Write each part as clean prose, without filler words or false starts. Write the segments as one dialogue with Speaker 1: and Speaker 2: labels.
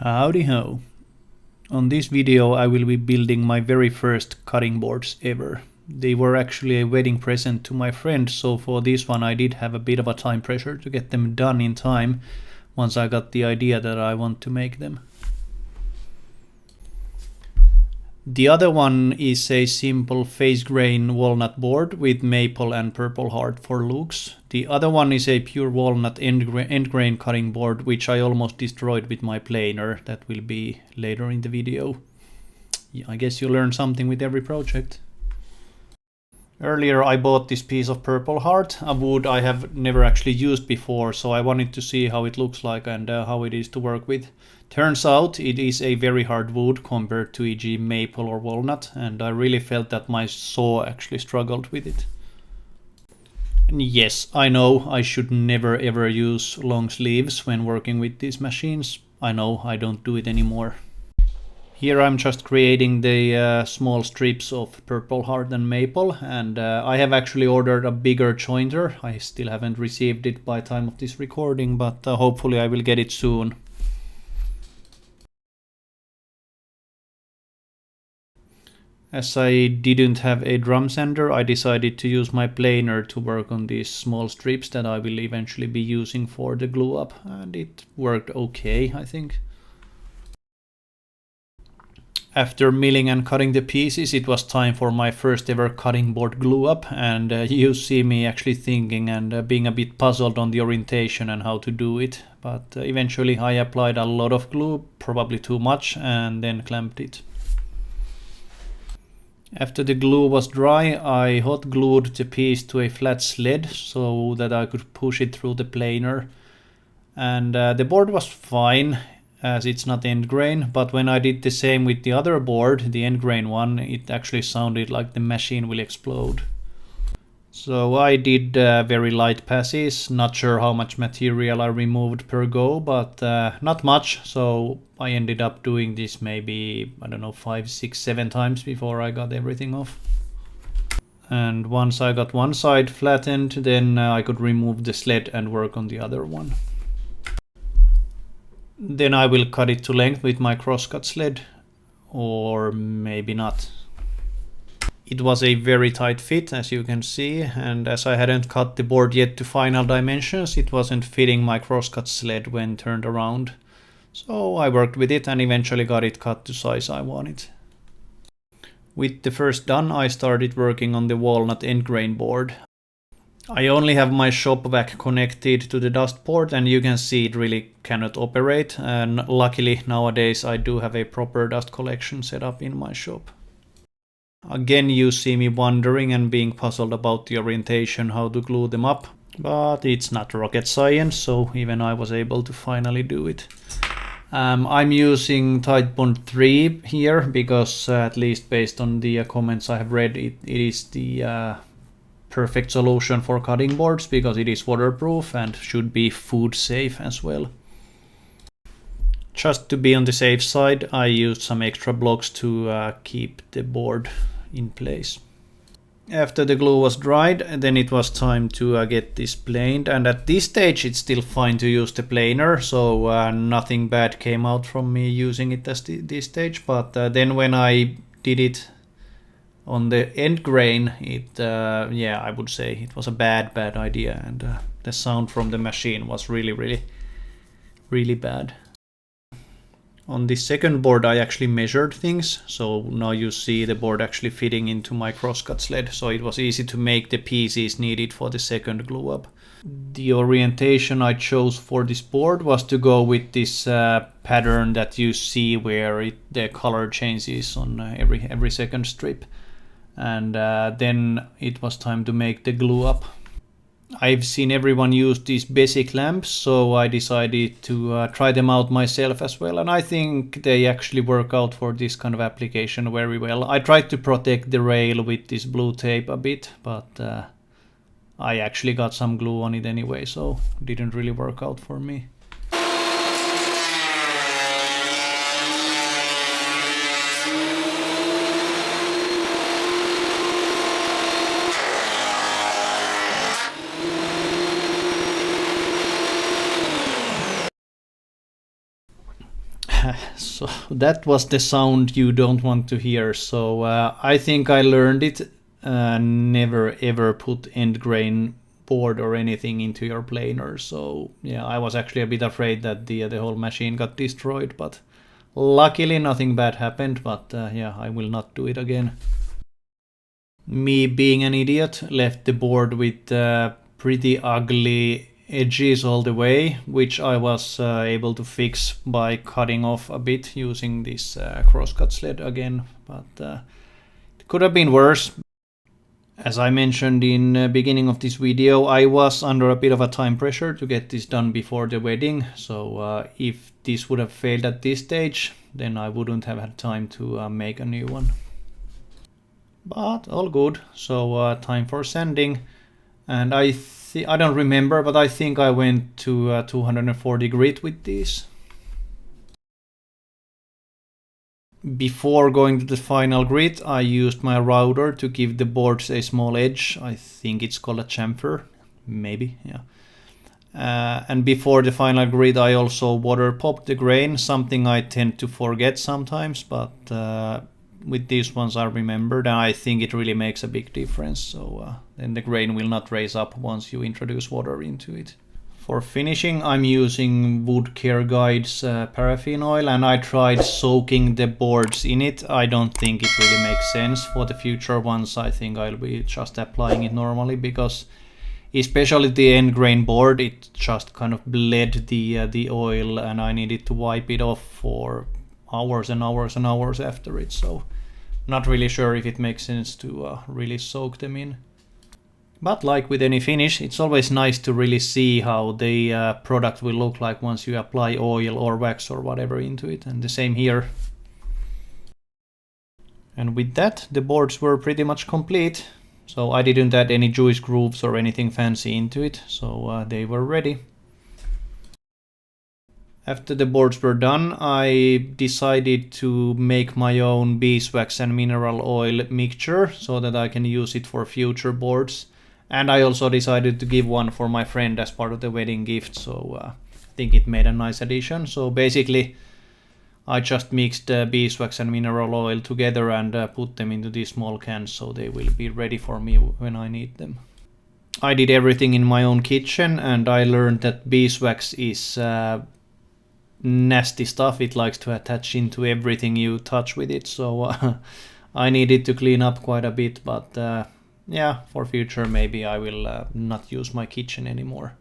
Speaker 1: Howdy ho. On this video I will be building my very first cutting boards ever. They were actually a wedding present to my friend, so for this one I did have a bit of a time pressure to get them done in time once I got the idea that I want to make them. The other one is a simple face grain walnut board with maple and purple heart for looks. The other one is a pure walnut end grain cutting board, which I almost destroyed with my planer. That will be later in the video. Yeah, I guess you learn something with every project. Earlier I bought this piece of purple heart, a wood I have never actually used before, so I wanted to see how it looks like and how it is to work with. Turns out it is a very hard wood compared to e.g. maple or walnut, and I really felt that my saw actually struggled with it. And yes, I know I should never ever use long sleeves when working with these machines. I know, I don't do it anymore. Here I'm just creating the small strips of purple heart and maple, and I have actually ordered a bigger jointer. I still haven't received it by time of this recording, but hopefully I will get it soon. As I didn't have a drum sander, I decided to use my planer to work on these small strips that I will eventually be using for the glue up, and it worked okay, I think. After milling and cutting the pieces, it was time for my first ever cutting board glue up, and you see me actually thinking and being a bit puzzled on the orientation and how to do it, but eventually I applied a lot of glue, probably too much, and then clamped it. After the glue was dry, I hot glued the piece to a flat sled so that I could push it through the planer, and the board was fine, as it's not end grain, but when I did the same with the other board, the end grain one, it actually sounded like the machine will explode. So I did very light passes, not sure how much material I removed per go, but not much, so I ended up doing this maybe, I don't know, 5, 6, 7 times before I got everything off. And once I got one side flattened, then I could remove the sled and work on the other one. Then I will cut it to length with my crosscut sled, or maybe not. It was a very tight fit, as you can see, and as I hadn't cut the board yet to final dimensions, it wasn't fitting my crosscut sled when turned around. So I worked with it and eventually got it cut to size I wanted. With the first done, I started working on the walnut end grain board. I only have my shop vac connected to the dust port, and you can see it really cannot operate, and luckily nowadays I do have a proper dust collection set up in my shop. Again, you see me wondering and being puzzled about the orientation, how to glue them up, but it's not rocket science, so even I was able to finally do it. I'm using Titebond 3 here because at least based on the comments I have read, it is the perfect solution for cutting boards because it is waterproof and should be food safe as well. Just to be on the safe side, I used some extra blocks to keep the board in place. After the glue was dried, then it was time to get this planed, and at this stage it's still fine to use the planer, so nothing bad came out from me using it at this stage, but then when I did it on the end grain, yeah, I would say it was a bad idea, and the sound from the machine was really bad. On the second board I actually measured things, so now you see the board actually fitting into my crosscut sled, so it was easy to make the pieces needed for the second glue up. The orientation I chose for this board was to go with this pattern that you see where the color changes on every second strip. And then it was time to make the glue up. I've seen everyone use these basic lamps, so I decided to try them out myself as well, and I think they actually work out for this kind of application very well. I tried to protect the rail with this blue tape a bit, but I actually got some glue on it anyway, so it didn't really work out for me. So that was the sound you don't want to hear. So I think I learned it. Never ever put end grain board or anything into your planer. So yeah, I was actually a bit afraid that the whole machine got destroyed, but luckily nothing bad happened. But yeah, I will not do it again. Me being an idiot left the board with pretty ugly edges all the way, which I was able to fix by cutting off a bit using this crosscut sled again, but it could have been worse. As I mentioned in the beginning of this video, I was under a bit of a time pressure to get this done before the wedding, so if this would have failed at this stage, then I wouldn't have had time to make a new one. But all good, so time for sanding, and I don't remember, but I think I went to 240 grit with these. Before going to the final grit, I used my router to give the boards a small edge. I think it's called a chamfer, maybe, yeah. And before the final grit, I also water popped the grain, something I tend to forget sometimes, but with these ones I remembered, and I think it really makes a big difference. So then the grain will not raise up once you introduce water into it. For finishing, I'm using Wood Care Guide's paraffin oil, and I tried soaking the boards in it. I don't think it really makes sense. For the future ones, I think I'll be just applying it normally, because especially the end grain board, it just kind of bled the oil, and I needed to wipe it off for hours and hours and hours after it. So not really sure if it makes sense to really soak them in. But like with any finish, it's always nice to really see how the product will look like once you apply oil or wax or whatever into it, and the same here. And with that, the boards were pretty much complete, so I didn't add any Jewish grooves or anything fancy into it, so they were ready. After the boards were done, I decided to make my own beeswax and mineral oil mixture so that I can use it for future boards. And I also decided to give one for my friend as part of the wedding gift, so I think it made a nice addition. So basically, I just mixed beeswax and mineral oil together and put them into these small cans, so they will be ready for me when I need them. I did everything in my own kitchen, and I learned that beeswax is nasty stuff. It likes to attach into everything you touch with it, so I needed to clean up quite a bit, but yeah, for future maybe I will not use my kitchen anymore.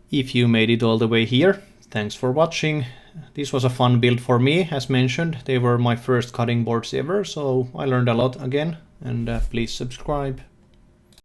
Speaker 1: If you made it all the way here, thanks for watching. This was a fun build for me, as mentioned. They were my first cutting boards ever, so I learned a lot again, and please subscribe.